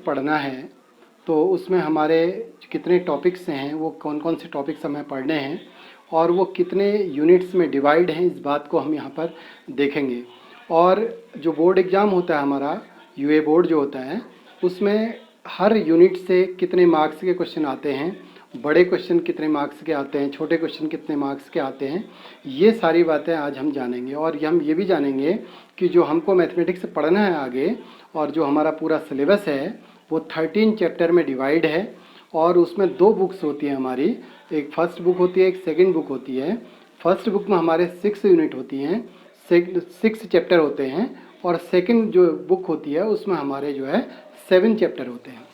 पढ़ना है तो उसमें हमारे कितने टॉपिक्स हैं, वो कौन कौन से टॉपिक्स हमें पढ़ने हैं और वो कितने यूनिट्स में डिवाइड हैं, इस बात को हम यहाँ पर देखेंगे। और जो बोर्ड एग्ज़ाम होता है हमारा, यूए बोर्ड जो होता है, उसमें हर यूनिट से कितने मार्क्स के क्वेश्चन आते हैं, बड़े क्वेश्चन कितने मार्क्स के आते हैं, छोटे क्वेश्चन कितने मार्क्स के आते हैं, ये सारी बातें आज हम जानेंगे। और हम ये भी जानेंगे कि जो हमको मैथमेटिक्स पढ़ना है आगे और जो हमारा पूरा सिलेबस है वो 13 चैप्टर में डिवाइड है और उसमें 2 बुक्स होती हैं हमारी, एक फर्स्ट बुक होती है, एक सेकंड बुक होती है। फर्स्ट बुक में हमारे 6 यूनिट होती हैं, 6 चैप्टर होते हैं और सेकंड जो बुक होती है उसमें हमारे जो है 7 चैप्टर होते हैं।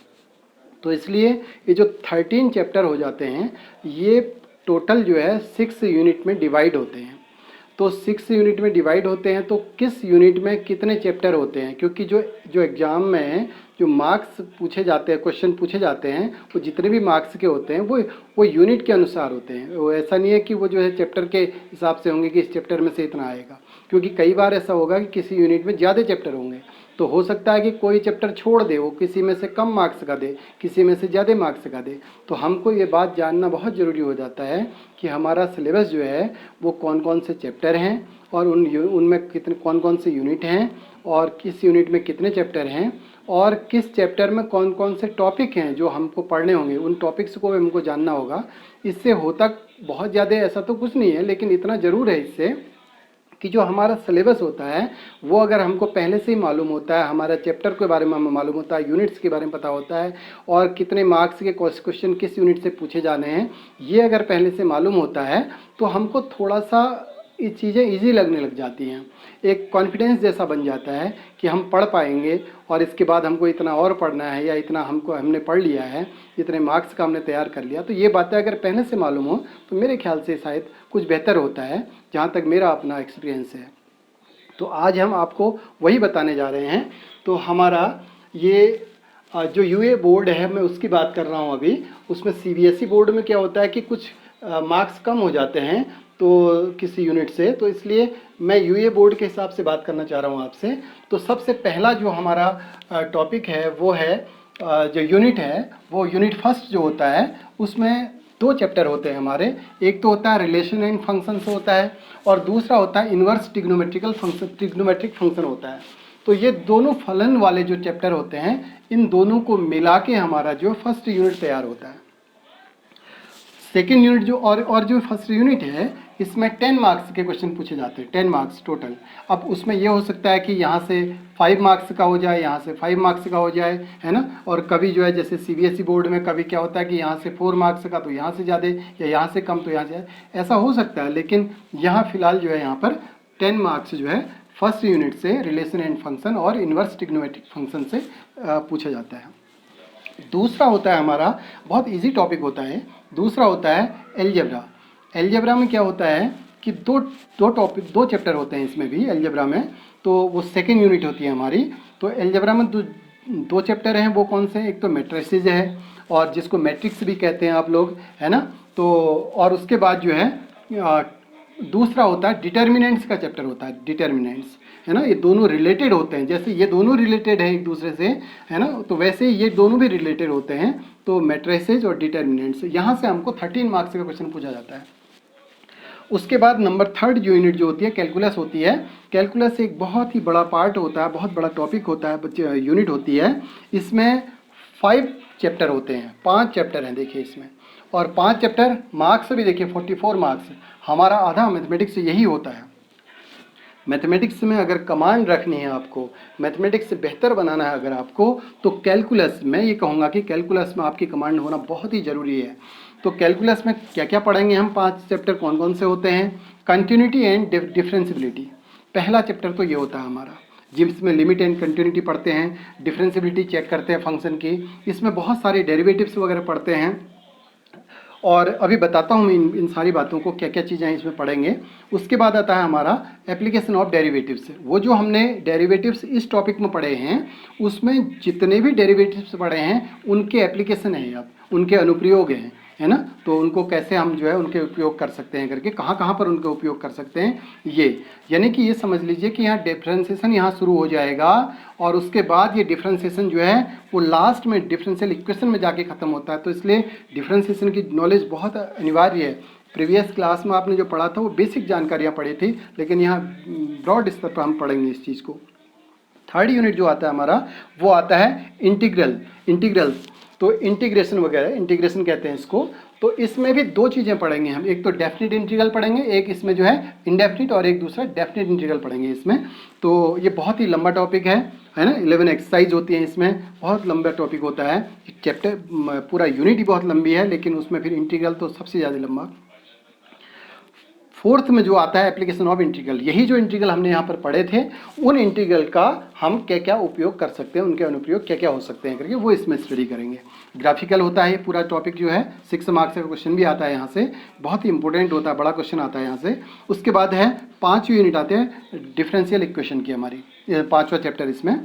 तो इसलिए ये जो 13 चैप्टर हो जाते हैं ये टोटल जो है 6 यूनिट में डिवाइड होते हैं। तो 6 यूनिट में डिवाइड होते हैं तो किस यूनिट में कितने चैप्टर होते हैं, क्योंकि जो एग्ज़ाम में जो मार्क्स पूछे जाते हैं, क्वेश्चन पूछे जाते हैं, वो जितने भी मार्क्स के होते हैं वो यूनिट के अनुसार होते हैं। वो ऐसा नहीं है कि वो जो है चैप्टर के हिसाब से होंगे कि इस चैप्टर में से इतना आएगा, क्योंकि कई बार ऐसा होगा कि किसी यूनिट में ज़्यादा चैप्टर होंगे तो हो सकता है कि कोई चैप्टर छोड़ दे, वो किसी में से कम मार्क्स का दे, किसी में से ज़्यादा मार्क्स का दे। तो हमको ये बात जानना बहुत ज़रूरी हो जाता है कि हमारा सिलेबस जो है वो कौन कौन से चैप्टर हैं और उनमें कितने कौन कौन से यूनिट हैं और किस यूनिट में कितने चैप्टर हैं और किस चैप्टर में कौन कौन से टॉपिक हैं जो हमको पढ़ने होंगे, उन टॉपिक्स को हमको जानना होगा। इससे होता बहुत ज़्यादा ऐसा तो कुछ नहीं है, लेकिन इतना ज़रूर है इससे कि जो हमारा सिलेबस होता है वो अगर हमको पहले से ही मालूम होता है, हमारा चैप्टर के बारे में हमें मालूम होता है, यूनिट्स के बारे में पता होता है और कितने मार्क्स के क्वेश्चन किस यूनिट से पूछे जाने हैं, ये अगर पहले से मालूम होता है तो हमको थोड़ा सा ये चीज़ें इजी लगने लग जाती हैं। एक कॉन्फिडेंस जैसा बन जाता है कि हम पढ़ पाएंगे और इसके बाद हमको इतना और पढ़ना है या इतना हमने पढ़ लिया है, इतने मार्क्स का हमने तैयार कर लिया। तो ये बातें अगर पहले से मालूम हो तो मेरे ख्याल से शायद कुछ बेहतर होता है, जहाँ तक मेरा अपना एक्सपीरियंस है। तो आज हम आपको वही बताने जा रहे हैं। तो हमारा ये जो यूए बोर्ड है मैं उसकी बात कर रहा हूँ अभी। उसमें सीबीएसई बोर्ड में क्या होता है कि कुछ मार्क्स कम हो जाते हैं तो किसी यूनिट से, तो इसलिए मैं यूए बोर्ड के हिसाब से बात करना चाह रहा हूँ आपसे। तो सबसे पहला जो हमारा टॉपिक है वो है जो यूनिट है वो यूनिट फर्स्ट जो होता है उसमें 2 चैप्टर होते हैं हमारे। एक तो होता है रिलेशन एंड फंक्शन से होता है और दूसरा होता है इन्वर्स ट्रिग्नोमेट्रिक फंक्शन होता है। तो ये दोनों फलन वाले जो चैप्टर होते हैं इन दोनों को मिला के हमारा जो फर्स्ट यूनिट तैयार होता है। सेकेंड यूनिट जो और जो फर्स्ट यूनिट है इसमें 10 मार्क्स के क्वेश्चन पूछे जाते हैं, 10 मार्क्स टोटल। अब उसमें ये हो सकता है कि यहाँ से 5 मार्क्स का हो जाए, यहाँ से 5 मार्क्स का हो जाए, है ना। और कभी जो है जैसे सीबीएसई बोर्ड में कभी क्या होता है कि यहाँ से 4 मार्क्स का तो यहाँ से ज़्यादा या यहाँ से कम तो यहाँ से, ऐसा हो सकता है। लेकिन यहाँ फिलहाल जो है यहाँ पर 10 मार्क्स जो है फर्स्ट यूनिट से रिलेशन एंड फंक्शन और इन्वर्स ट्रिग्नोमेट्रिक फंक्शन से पूछा जाता है। दूसरा होता है हमारा बहुत इजी टॉपिक होता है, दूसरा होता है एलजेब्रा। एलजेब्रा में क्या होता है कि दो चैप्टर होते हैं इसमें भी एलजेब्रा में, तो वो सेकेंड यूनिट होती है हमारी। तो एलजेब्रा में दो चैप्टर हैं, वो कौन से हैं, एक तो मैट्रिसेस है और जिसको मैट्रिक्स भी कहते हैं आप लोग, है ना। तो और उसके बाद जो है दूसरा होता है डिटर्मिनेंट्स का चैप्टर होता है, डिटर्मिनेंट्स, है ना। ये दोनों रिलेटेड होते हैं, जैसे ये दोनों रिलेटेड है एक दूसरे से, है ना, तो वैसे ही ये दोनों भी रिलेटेड होते हैं। तो मैट्रिसेस और डिटर्मिनेंट्स, यहाँ से हमको 13 मार्क्स का क्वेश्चन पूछा जाता है। उसके बाद नंबर 3 जो यूनिट जो होती है कैलकुलस होती है। कैलकुलस एक बहुत ही बड़ा पार्ट होता है, बहुत बड़ा टॉपिक होता है, बच्चे यूनिट होती है। इसमें 5 चैप्टर होते हैं, 5 चैप्टर हैं देखिए इसमें, और 5 चैप्टर मार्क्स भी देखिए 44 मार्क्स। हमारा आधा मैथमेटिक्स यही होता है। मैथमेटिक्स में अगर कमांड रखनी है आपको, मैथमेटिक्स से बेहतर बनाना है अगर आपको, तो कैलकुलस, मैं ये कहूँगा कि कैलकुलस में आपकी कमांड होना बहुत ही ज़रूरी है। तो कैलकुलस में क्या क्या पढ़ेंगे हम, 5 चैप्टर कौन कौन से होते हैं। कंटिन्यूटी एंड डिफरेंशियबिलिटी, पहला चैप्टर तो ये होता है हमारा, जिसमें लिमिट एंड कंटिन्यूटी पढ़ते हैं, डिफरेंशियबिलिटी चेक करते हैं फंक्शन की, इसमें बहुत सारे डेरिवेटिव्स वगैरह पढ़ते हैं। और अभी बताता हूँ इन सारी बातों को, क्या क्या चीज़ें इसमें पढ़ेंगे। उसके बाद आता है हमारा एप्लीकेशन ऑफ डेरिवेटिव्स। वो जो हमने डेरिवेटिव्स इस टॉपिक में पढ़े हैं उसमें जितने भी डेरिवेटिव्स पढ़े हैं उनके एप्लीकेशन हैं, अब उनके अनुप्रयोग हैं, है ना। तो उनको कैसे हम जो है उनके उपयोग कर सकते हैं करके, कहाँ कहाँ पर उनका उपयोग कर सकते हैं ये, यानी कि ये समझ लीजिए कि यहाँ डिफ्रेंसिएशन यहाँ शुरू हो जाएगा और उसके बाद ये डिफ्रेंसिएशन जो है वो लास्ट में डिफरेंशियल इक्वेशन में जाके ख़त्म होता है। तो इसलिए डिफ्रेंसिएशन की नॉलेज बहुत अनिवार्य है। प्रीवियस क्लास में आपने जो पढ़ा था वो बेसिक जानकारियाँ पढ़ी थी, लेकिन यहाँ ब्रॉड स्तर पर हम पढ़ेंगे इस चीज़ को। थर्ड यूनिट जो आता है हमारा वो आता है इंटीग्रल्स, तो इंटीग्रेशन वगैरह, इंटीग्रेशन कहते हैं इसको। तो इसमें भी दो चीज़ें पढ़ेंगे हम, एक तो डेफिनेट इंटीग्रल पढ़ेंगे, एक इसमें जो है इनडेफिनिट, और एक दूसरा डेफिनेट इंटीग्रल पढ़ेंगे इसमें। तो ये बहुत ही लंबा टॉपिक है ना। 11 एक्सरसाइज होती हैं इसमें, बहुत लंबा टॉपिक होता है। चैप्टर पूरा यूनिट ही बहुत लंबी है, लेकिन उसमें फिर इंटीग्रल तो सबसे ज़्यादा लंबा। फोर्थ में जो आता है एप्लीकेशन ऑफ इंटीग्रल, यही जो इंटीग्रल हमने यहाँ पर पढ़े थे उन इंटीग्रल का हम क्या क्या उपयोग कर सकते हैं, उनके अनुप्रयोग क्या क्या हो सकते हैं करके वो इसमें स्टडी करेंगे। ग्राफिकल होता है पूरा टॉपिक जो है, 6 मार्क्स का क्वेश्चन भी आता है यहाँ से, बहुत ही इंपॉर्टेंट होता है, बड़ा क्वेश्चन आता है यहाँ से। उसके बाद है 5 यूनिट आते हैं डिफरेंशियल इक्वेशन की, हमारी 5वां चैप्टर इसमें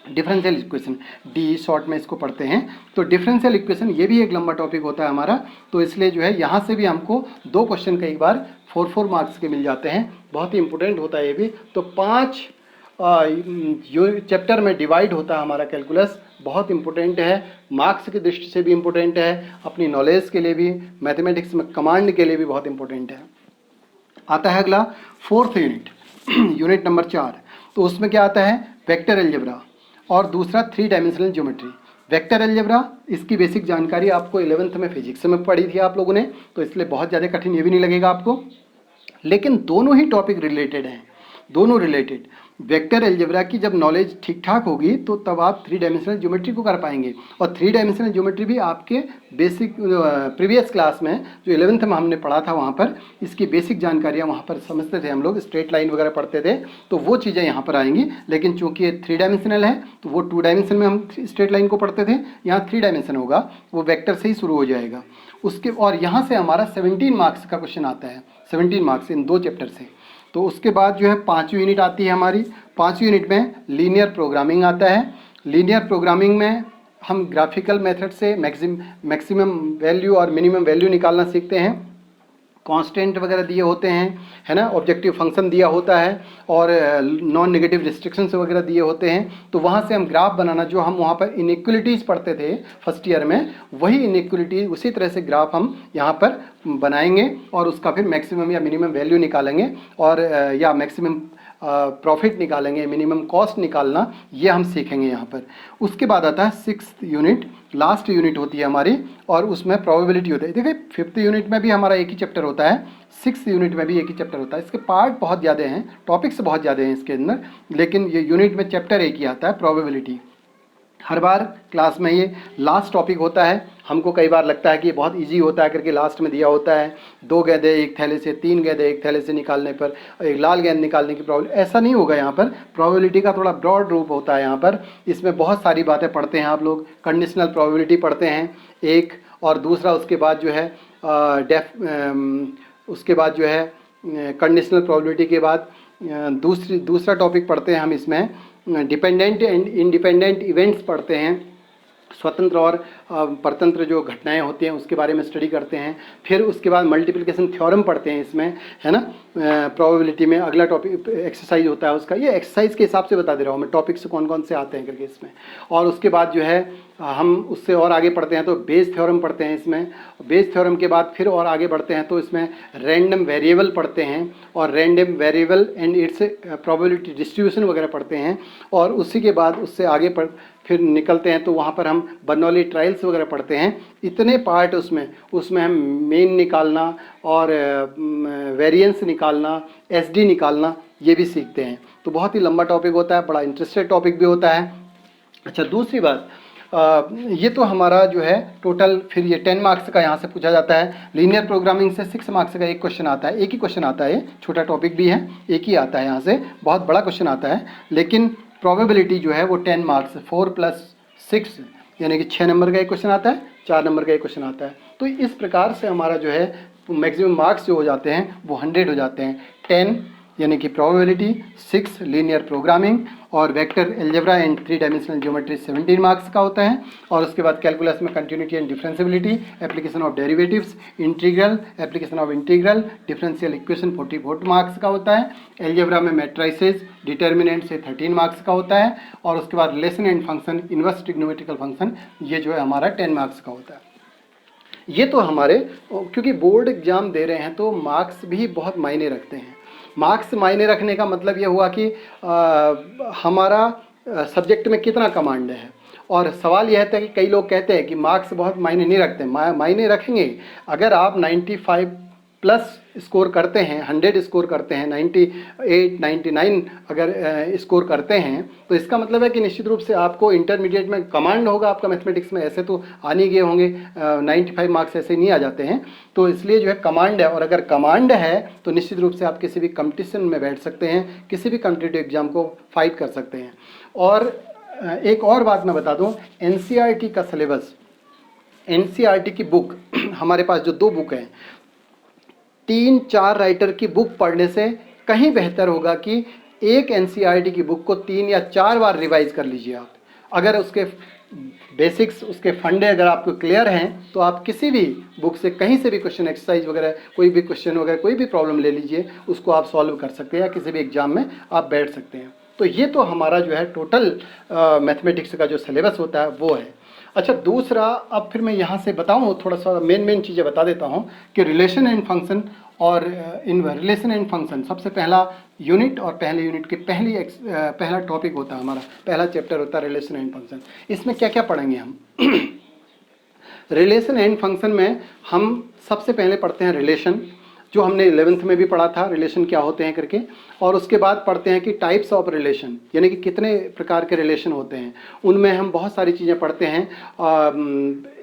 डिफरेंशियल इक्वेशन, डी शॉर्ट में इसको पढ़ते हैं। तो डिफरेंशियल इक्वेशन ये भी एक लंबा टॉपिक होता है हमारा, तो इसलिए जो है यहाँ से भी हमको 2 क्वेश्चन कई बार 4 मार्क्स के मिल जाते हैं, बहुत ही इंपॉर्टेंट होता है ये भी। तो 5 चैप्टर में डिवाइड होता है हमारा कैलकुलस, बहुत इंपॉर्टेंट है, मार्क्स की दृष्टि से भी इंपॉर्टेंट है, अपनी नॉलेज के लिए भी, मैथमेटिक्स में कमांड के लिए भी बहुत इंपॉर्टेंट है। आता है अगला 4th यूनिट, यूनिट नंबर 4। तो उसमें क्या आता है, वेक्टर अलजेब्रा और दूसरा 3 डायमेंशनल ज्योमेट्री। वेक्टर अलजेब्रा इसकी बेसिक जानकारी आपको 11th में फिजिक्स में पढ़ी थी आप लोगों ने, तो इसलिए बहुत ज़्यादा कठिन ये भी नहीं लगेगा आपको, लेकिन दोनों ही टॉपिक रिलेटेड हैं, दोनों रिलेटेड। वेक्टर अलजेब्रा की जब नॉलेज ठीक ठाक होगी तो तब आप 3 डायमेंशनल ज्योमेट्री को कर पाएंगे, और 3 डायमेंशनल ज्योमेट्री भी आपके बेसिक प्रीवियस क्लास में जो 11th में हमने पढ़ा था वहाँ पर इसकी बेसिक जानकारियाँ वहाँ पर समझते थे हम लोग, स्ट्रेट लाइन वगैरह पढ़ते थे, तो वो चीज़ें यहाँ पर आएंगी। लेकिन चूँकि ये 3 डायमेंशनल है तो वो 2 डायमेंशन में हम स्ट्रेट लाइन को पढ़ते थे, यहाँ 3 डायमेंशन होगा, वो वेक्टर से ही शुरू हो जाएगा उसके। और यहाँ से हमारा 17 मार्क्स का क्वेश्चन आता है, 17 मार्क्स इन 2 चैप्टर से। तो उसके बाद जो है 5वीं यूनिट आती है हमारी, 5वीं यूनिट में लीनियर प्रोग्रामिंग आता है। लीनियर प्रोग्रामिंग में हम ग्राफिकल मेथड से मैक्सिमम वैल्यू और मिनिमम वैल्यू निकालना सीखते हैं, कांस्टेंट वगैरह दिए होते हैं, है ना, ऑब्जेक्टिव फंक्शन दिया होता है, और नॉन नेगेटिव रिस्ट्रिक्शंस वगैरह दिए होते हैं। तो वहाँ से हम ग्राफ बनाना, जो हम वहाँ पर इनइक्वलिटीज़ पढ़ते थे फर्स्ट ईयर में, वही इनइक्वलिटी उसी तरह से ग्राफ हम यहाँ पर बनाएंगे और उसका फिर मैक्सिमम या मिनिमम वैल्यू निकालेंगे, और या मैक्सिमम प्रॉफिट निकालेंगे, मिनिमम कॉस्ट निकालना, ये हम सीखेंगे यहाँ पर। उसके बाद आता है 6th यूनिट, लास्ट यूनिट होती है हमारी, और उसमें प्रोबेबिलिटी होता है। देखिए 5th यूनिट में भी हमारा एक ही चैप्टर होता है, 6th यूनिट में भी एक ही चैप्टर होता है। इसके पार्ट बहुत ज़्यादा हैं, टॉपिक्स बहुत ज़्यादा हैं इसके अंदर, लेकिन ये यूनिट में चैप्टर एक ही आता है, प्रोबेबिलिटी। हर बार क्लास में ये लास्ट टॉपिक होता है। हमको कई बार लगता है कि ये बहुत इजी होता है करके लास्ट में दिया होता है, 2 गेंदे एक थैले से, 3 गेंदे एक थैले से निकालने पर एक लाल गेंद निकालने की प्रॉब्लम, ऐसा नहीं होगा यहाँ पर। प्रोबेबिलिटी का थोड़ा ब्रॉड रूप होता है यहाँ पर, इसमें बहुत सारी बातें पढ़ते हैं आप लोग। कंडीशनल प्रोबेबिलिटी पढ़ते हैं एक, और दूसरा उसके बाद जो है उसके बाद जो है कंडीशनल प्रोबेबिलिटी के बाद दूसरा टॉपिक पढ़ते हैं हम इसमें, डिपेंडेंट एंड इंडिपेंडेंट इवेंट्स पढ़ते हैं, स्वतंत्र और परतंत्र जो घटनाएं होती हैं उसके बारे में स्टडी करते हैं। फिर उसके बाद मल्टीप्लिकेशन थ्योरम पढ़ते हैं इसमें, है ना। प्रोबेबिलिटी में अगला टॉपिक एक्सरसाइज होता है उसका, ये एक्सरसाइज के हिसाब से बता दे रहा हूँ मैं टॉपिक्स कौन कौन से आते हैं करके इसमें। और उसके बाद जो है हम उससे और आगे पढ़ते हैं तो बेस थ्योरम पढ़ते हैं इसमें। बेस थ्योरम के बाद फिर और आगे बढ़ते हैं तो इसमें रैंडम वेरिएबल पढ़ते हैं, और random variable and it's probability distribution वगैरह पढ़ते हैं। और उसी के बाद उससे आगे फिर निकलते हैं तो वहाँ पर हम बर्नौली ट्रायल्स वगैरह पढ़ते हैं। इतने पार्ट उसमें हम मेन निकालना और वेरिएंस निकालना, एसडी निकालना, ये भी सीखते हैं। तो बहुत ही लंबा टॉपिक होता है, बड़ा इंटरेस्टेड टॉपिक भी होता है। अच्छा, दूसरी बात, ये तो हमारा जो है टोटल, फिर ये 10 मार्क्स का यहाँ से पूछा जाता है। लीनियर प्रोग्रामिंग से 6 मार्क्स का एक क्वेश्चन आता है, एक ही क्वेश्चन आता है, छोटा टॉपिक भी है, एक ही आता है, यहाँ से बहुत बड़ा क्वेश्चन आता है। लेकिन प्रोबेबिलिटी जो है वो 10 मार्क्स, 4 + 6 यानी कि 6 नंबर का एक क्वेश्चन आता है, 4 नंबर का एक क्वेश्चन आता है। तो इस प्रकार से हमारा जो है मैक्सिमम मार्क्स जो हो जाते हैं वो 100 हो जाते हैं। 10 यानी कि प्रोबेबिलिटी 6 लीनियर प्रोग्रामिंग, और vector algebra and 3 dimensional geometry 17 marks का होता है। और उसके बाद कैलकुलस में continuity and differentiability, application of derivatives, integral, application of integral, differential equation 44 marks का होता है। एल्जेब्रा में मैट्राइसेस, डिटर्मिनेंट से 13 मार्क्स का होता है। और उसके बाद relation and function, inverse trigonometrical function, ये जो है हमारा 10 मार्क्स का होता है। ये तो हमारे, क्योंकि बोर्ड एग्जाम दे रहे हैं तो मार्क्स भी बहुत मायने रखते हैं। मार्क्स मायने रखने का मतलब ये हुआ कि हमारा सब्जेक्ट में कितना कमांड है। और सवाल यह था कि कई लोग कहते हैं कि मार्क्स बहुत मायने नहीं रखते। मायने रखेंगे। अगर आप 95 प्लस स्कोर करते हैं, 100 स्कोर करते हैं, 98 99 अगर स्कोर करते हैं, तो इसका मतलब है कि निश्चित रूप से आपको इंटरमीडिएट में कमांड होगा आपका मैथमेटिक्स में। ऐसे तो आ नहीं गए होंगे, 95 मार्क्स ऐसे नहीं आ जाते हैं। तो इसलिए जो है कमांड है, और अगर कमांड है तो निश्चित रूप से आप किसी भी कंपटीशन में बैठ सकते हैं, किसी भी कॉम्पिटिटिव एग्जाम को फाइट कर सकते हैं। और एक और बात मैं बता दूं, एनसीईआरटी का सिलेबस, एनसीईआरटी की बुक, हमारे पास जो 2 बुक हैं, 3-4 राइटर की बुक पढ़ने से कहीं बेहतर होगा कि एक एनसीईआरटी की बुक को 3 या 4 बार रिवाइज कर लीजिए आप। अगर उसके बेसिक्स, उसके फंडे अगर आपको क्लियर हैं तो आप किसी भी बुक से कहीं से भी क्वेश्चन, एक्सरसाइज वगैरह, कोई भी क्वेश्चन वगैरह, कोई भी प्रॉब्लम ले लीजिए, उसको आप सॉल्व कर सकते हैं या किसी भी एग्जाम में आप बैठ सकते हैं। तो ये तो हमारा जो है टोटल मैथमेटिक्स का जो सिलेबस होता है वो है। अच्छा, दूसरा, अब फिर मैं यहाँ से बताऊँ, थोड़ा सा मेन चीज़ें बता देता हूँ कि रिलेशन एंड फंक्शन और इन रिलेशन एंड फंक्शन, सबसे पहला यूनिट और पहले यूनिट के पहला टॉपिक होता है हमारा, पहला चैप्टर होता है रिलेशन एंड फंक्शन। इसमें क्या क्या पढ़ेंगे हम? रिलेशन एंड फंक्शन में हम सबसे पहले पढ़ते हैं रिलेशन, जो हमने 11th में भी पढ़ा था, रिलेशन क्या होते हैं करके। और उसके बाद पढ़ते हैं कि टाइप्स ऑफ रिलेशन, यानी कि कितने प्रकार के रिलेशन होते हैं। उनमें हम बहुत सारी चीज़ें पढ़ते हैं।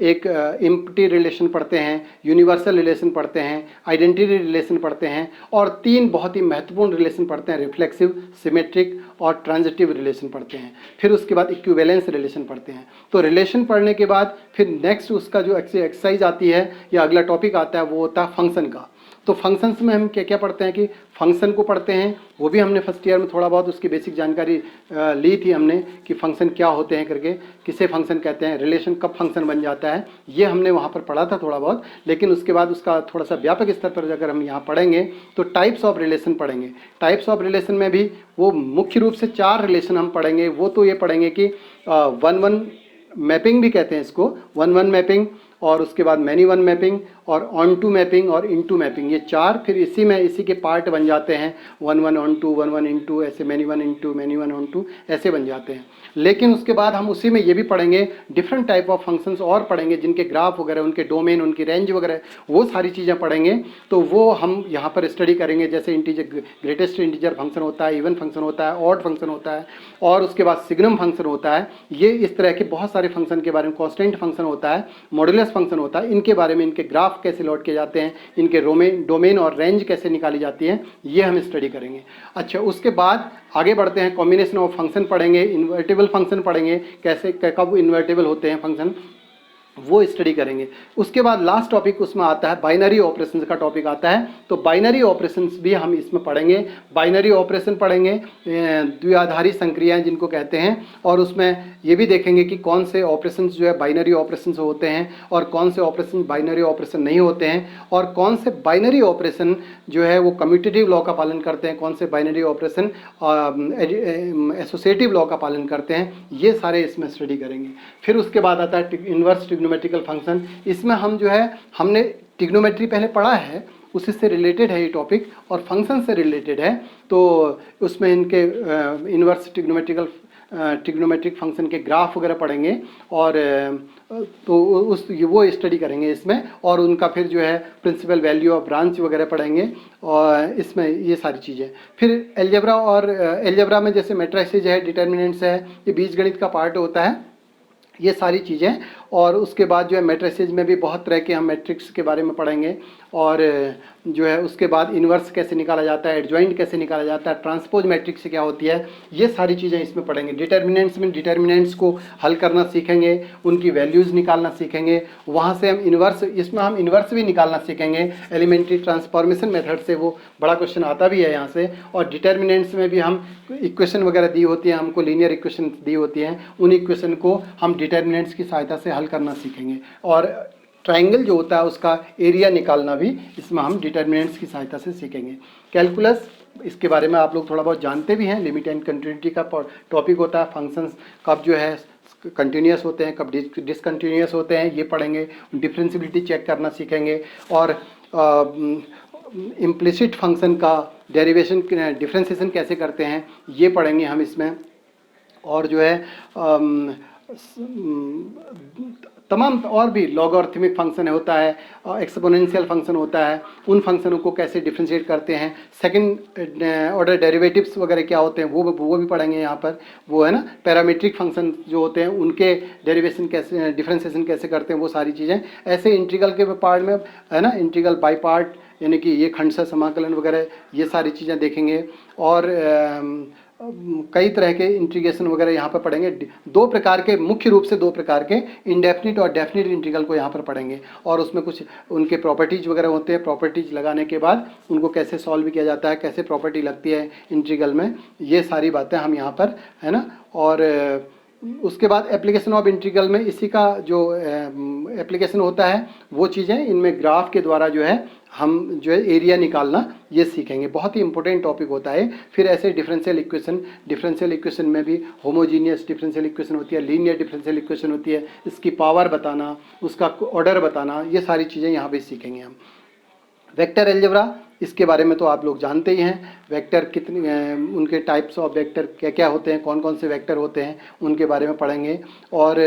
एक एम्प्टी रिलेशन पढ़ते हैं, यूनिवर्सल रिलेशन पढ़ते हैं, आइडेंटिटी रिलेशन पढ़ते हैं, और 3 बहुत ही महत्वपूर्ण रिलेशन पढ़ते हैं, रिफ्लेक्सिव, सिमेट्रिक और ट्रांजिटिव रिलेशन पढ़ते हैं। फिर उसके बाद इक्विवेलेंस रिलेशन पढ़ते हैं। तो रिलेशन पढ़ने के बाद फिर नेक्स्ट उसका जो एक्सरसाइज आती है या अगला टॉपिक आता है वो होता है फंक्शन का। तो फंक्शंस में हम क्या क्या पढ़ते हैं कि फंक्शन को पढ़ते हैं, वो भी हमने फर्स्ट ईयर में थोड़ा बहुत उसकी बेसिक जानकारी ली थी हमने कि फंक्शन क्या होते हैं करके, किसे फंक्शन कहते हैं, रिलेशन कब फंक्शन बन जाता है, ये हमने वहाँ पर पढ़ा था थोड़ा बहुत। लेकिन उसके बाद उसका थोड़ा सा व्यापक स्तर पर अगर हम यहाँ पढ़ेंगे तो टाइप्स ऑफ रिलेशन पढ़ेंगे। टाइप्स ऑफ रिलेशन में भी वो मुख्य रूप से 4 रिलेशन हम पढ़ेंगे। वो तो ये पढ़ेंगे कि 1-1 मैपिंग भी कहते हैं इसको, 1-1 मैपिंग, और उसके बाद मैनी वन मैपिंग, और ऑन टू मैपिंग, और इन टू मैपिंग। ये 4 फिर इसी के पार्ट बन जाते हैं, 1-1 ऑन टू, 1-1 इन टू, ऐसे many one into, many one onto, ऐसे बन जाते हैं। लेकिन उसके बाद हम उसी में ये भी पढ़ेंगे, डिफरेंट टाइप ऑफ फंक्शंस और पढ़ेंगे, जिनके ग्राफ वगैरह, उनके डोमेन, उनकी रेंज वगैरह, वो सारी चीज़ें पढ़ेंगे। तो वो हम यहाँ पर स्टडी करेंगे। जैसे इंटीजर, ग्रेटेस्ट इंटीजर फंक्शन होता है, इवन फंक्शन होता है, ऑड फंक्शन होता है, और उसके बाद सिग्नम फंक्शन होता है। ये इस तरह के बहुत सारे फंक्शन के बारे में, कॉन्स्टेंट फंक्शन होता है, मॉडुलस फंक्शन होता है, इनके बारे में, इनके ग्राफ कैसे लौट के जाते हैं, इनके डोमेन और रेंज कैसे निकाली जाती है, ये हम स्टडी करेंगे। अच्छा, उसके बाद आगे बढ़ते हैं, कॉम्बिनेशन ऑफ फंक्शन पढ़ेंगे, इन्वर्टेबल फंक्शन पढ़ेंगे, कैसे कब इन्वर्टेबल होते हैं फंक्शन, वो स्टडी करेंगे। उसके बाद लास्ट टॉपिक उसमें आता है बाइनरी ऑपरेशंस का टॉपिक आता है। तो बाइनरी ऑपरेशंस भी हम इसमें पढ़ेंगे। बाइनरी ऑपरेशन पढ़ेंगे, द्विआधारी संक्रियाएं जिनको कहते हैं, और उसमें ये भी देखेंगे कि कौन से ऑपरेशंस जो है बाइनरी ऑपरेशंस होते हैं और कौन से ऑपरेशन बाइनरी ऑपरेशन नहीं होते हैं, और कौन से बाइनरी ऑपरेशन जो है वो कम्यूटेटिव लॉ का पालन करते हैं, कौन से बाइनरी ऑपरेशन एसोसिएटिव लॉ का पालन करते हैं। ये सारे इसमें स्टडी करेंगे। फिर उसके बाद आता है इनवर्स ट्रिग्नोमेट्रिकल फंक्शन। इसमें हम जो है, हमने ट्रिग्नोमेट्री पहले पढ़ा है, उसी से रिलेटेड है ये टॉपिक, और फंक्शन से रिलेटेड है। तो उसमें इनके इनवर्स ट्रिग्नोमेट्रिक फंक्शन के ग्राफ वगैरह पढ़ेंगे, और तो वो स्टडी करेंगे इसमें, और उनका फिर जो है प्रिंसिपल वैल्यू ऑफ ब्रांच वगैरह पढ़ेंगे, और इसमें ये सारी चीज़ें। फिर एल्जेब्रा, और एल्जेब्रा में जैसे मैट्रिसेस है, डिटर्मिनेंट्स है, ये बीजगणित का पार्ट होता है, ये सारी चीज़ें। और उसके बाद जो है मैट्रिसेज में भी बहुत तरह के हम मैट्रिक्स के बारे में पढ़ेंगे, और जो है उसके बाद इन्वर्स कैसे निकाला जाता है, एडजॉइंट कैसे निकाला जाता है, ट्रांसपोज मैट्रिक्स क्या होती है, ये सारी चीज़ें इसमें पढ़ेंगे। डिटर्मिनेंट्स में डिटर्मिनेंट्स को हल करना सीखेंगे, उनकी वैल्यूज़ निकालना सीखेंगे, वहाँ से हम इन्वर्स, इसमें हम इन्वर्स भी निकालना सीखेंगे एलिमेंट्री ट्रांसफॉर्मेशन मेथड से, वो बड़ा क्वेश्चन आता भी है यहाँ से। और डिटर्मिनेंट्स में भी हम इक्वेशन वगैरह दी होती हैं, हमको लीनियर इक्वेशन दी होती हैं, उन इक्वेशन को हम डिटर्मिनेंट्स की सहायता से हल करना सीखेंगे। और ट्राइंगल जो होता है उसका एरिया निकालना भी इसमें हम डिटर्मिनेंट्स की सहायता से सीखेंगे। कैलकुलस, इसके बारे में आप लोग थोड़ा बहुत जानते भी हैं, लिमिट एंड कंटिन्यूटी का टॉपिक होता है। फंक्शंस कब जो है कंटिन्यूस होते हैं, कब डिसकंटिन्यूस होते हैं, ये पढ़ेंगे। डिफरेंशियबिलिटी चेक करना सीखेंगे, और इम्प्लिसिट फंक्शन का डेरिवेशन डिफरेंशिएशन कैसे करते हैं ये पढ़ेंगे हम इसमें। और जो है तमाम और भी लॉगरिथमिक फंक्शन होता है, एक्सपोनेंशियल फंक्शन होता है, उन फंक्शनों को कैसे डिफरेंशिएट करते हैं, सेकंड ऑर्डर डेरिवेटिव्स वगैरह क्या होते हैं वो भी पढ़ेंगे यहाँ पर। वो है ना पैरामीट्रिक फंक्शन जो होते हैं उनके डेरिवेशन कैसे, डिफरेंशिएशन कैसे करते हैं, वो सारी चीज़ें। ऐसे इंटीग्रल के पार्ट में है ना, इंटीग्रल बाय पार्ट यानी कि ये खंडशः समाकलन वगैरह, ये सारी चीज़ें देखेंगे। और कई तरह के इंटीग्रेशन वगैरह यहाँ पर पढ़ेंगे। दो प्रकार के, मुख्य रूप से दो प्रकार के, इंडेफिनिट और डेफिनिट इंटीग्रल को यहाँ पर पढ़ेंगे, और उसमें कुछ उनके प्रॉपर्टीज वगैरह होते हैं। प्रॉपर्टीज लगाने के बाद उनको कैसे सॉल्व किया जाता है, कैसे प्रॉपर्टी लगती है इंटीग्रल में, ये सारी बातें हम यहाँ पर है ना। और उसके बाद एप्लीकेशन ऑफ इंटीग्रल में इसी का जो एप्लीकेशन होता है वो चीज़ें इनमें ग्राफ के द्वारा जो है हम जो है एरिया निकालना ये सीखेंगे। बहुत ही इंपॉर्टेंट टॉपिक होता है। फिर ऐसे डिफरेंशियल इक्वेशन में भी होमोजीनियस डिफरेंशियल इक्वेशन होती है, लीनियर डिफरेंशियल इक्वेशन होती है, इसकी पावर बताना, उसका ऑर्डर बताना, ये सारी चीज़ें यहाँ पे सीखेंगे हम। वेक्टर अलजेब्रा, इसके बारे में तो आप लोग जानते ही हैं। वेक्टर कितने, उनके टाइप्स ऑफ वेक्टर क्या क्या होते हैं, कौन कौन से वेक्टर होते हैं, उनके बारे में पढ़ेंगे। और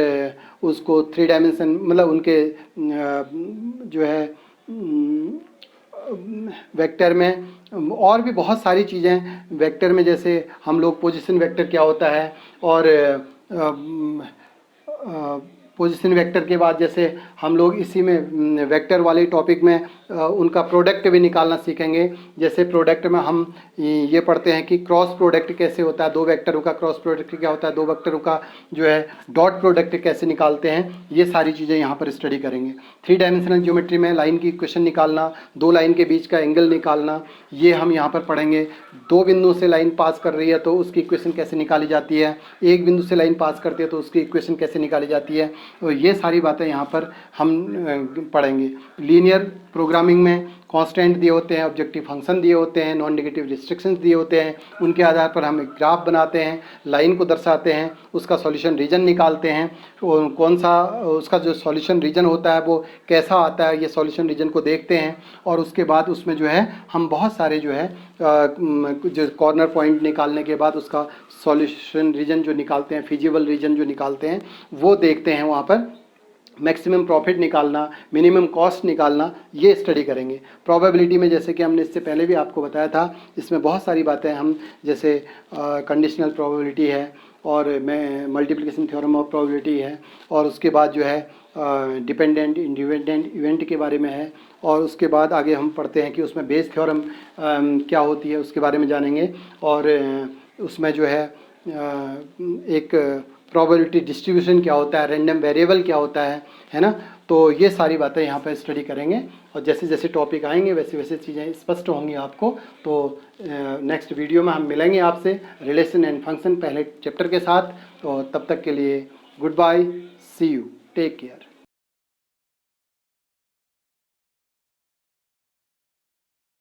उसको 3 डायमेंशन मतलब उनके जो है वेक्टर में और भी बहुत सारी चीज़ें वेक्टर में, जैसे हम लोग पोजीशन वेक्टर क्या होता है, और पोजीशन वेक्टर के बाद जैसे हम लोग इसी में वेक्टर वाले टॉपिक में उनका प्रोडक्ट भी निकालना सीखेंगे। जैसे प्रोडक्ट में हम ये पढ़ते हैं कि क्रॉस प्रोडक्ट कैसे होता है, दो वेक्टरों का क्रॉस प्रोडक्ट क्या होता है, दो वेक्टरों का जो है डॉट प्रोडक्ट कैसे निकालते हैं, ये सारी चीज़ें यहाँ पर स्टडी करेंगे। 3 डायमेंशनल ज्योमेट्री में लाइन की इक्वेशन निकालना, दो लाइन के बीच का एंगल निकालना, ये हम यहाँ पर पढ़ेंगे। दो बिंदु से लाइन पास कर रही है तो उसकी इक्वेशन कैसे निकाली जाती है, एक बिंदु से लाइन पास करती है तो उसकी इक्वेशन कैसे निकाली जाती है, तो ये सारी बातें यहाँ पर हम पढ़ेंगे। लीनियर प्रोग्रामिंग में कांस्टेंट दिए होते हैं, ऑब्जेक्टिव फंक्शन दिए होते हैं, नॉन नेगेटिव रिस्ट्रिक्शंस दिए होते हैं, उनके आधार पर हम एक ग्राफ बनाते हैं, लाइन को दर्शाते हैं, उसका सॉल्यूशन रीजन निकालते हैं, कौन सा उसका जो सॉल्यूशन रीजन होता है वो कैसा आता है, ये सॉल्यूशन रीजन को देखते हैं। और उसके बाद उसमें जो है हम बहुत सारे जो है जो कॉर्नर पॉइंट निकालने के बाद उसका सॉल्यूशन रीजन जो निकालते हैं, फिजिबल रीजन जो निकालते हैं, वो देखते हैं। वहाँ पर मैक्सिमम प्रॉफिट निकालना, मिनिमम कॉस्ट निकालना, ये स्टडी करेंगे। प्रोबेबिलिटी में जैसे कि हमने इससे पहले भी आपको बताया था, इसमें बहुत सारी बातें हम जैसे कंडीशनल प्रोबेबिलिटी है, और मैं मल्टीप्लिकेशन थ्योरम ऑफ प्रोबेबिलिटी है, और उसके बाद जो है डिपेंडेंट इंडिपेंडेंट इवेंट के बारे में है, और उसके बाद आगे हम पढ़ते हैं कि उसमें बेस थ्योरम क्या होती है उसके बारे में जानेंगे। और उसमें जो है एक प्रोबेबिलिटी डिस्ट्रीब्यूशन क्या होता है, रैंडम वेरिएबल क्या होता है ना। तो ये सारी बातें यहाँ पर स्टडी करेंगे, और जैसे जैसे टॉपिक आएंगे वैसे वैसे चीज़ें स्पष्ट होंगी आपको। तो नेक्स्ट वीडियो में हम मिलेंगे आपसे रिलेशन एंड फंक्शन पहले चैप्टर के साथ। तो तब तक के लिए goodbye, see you, take care.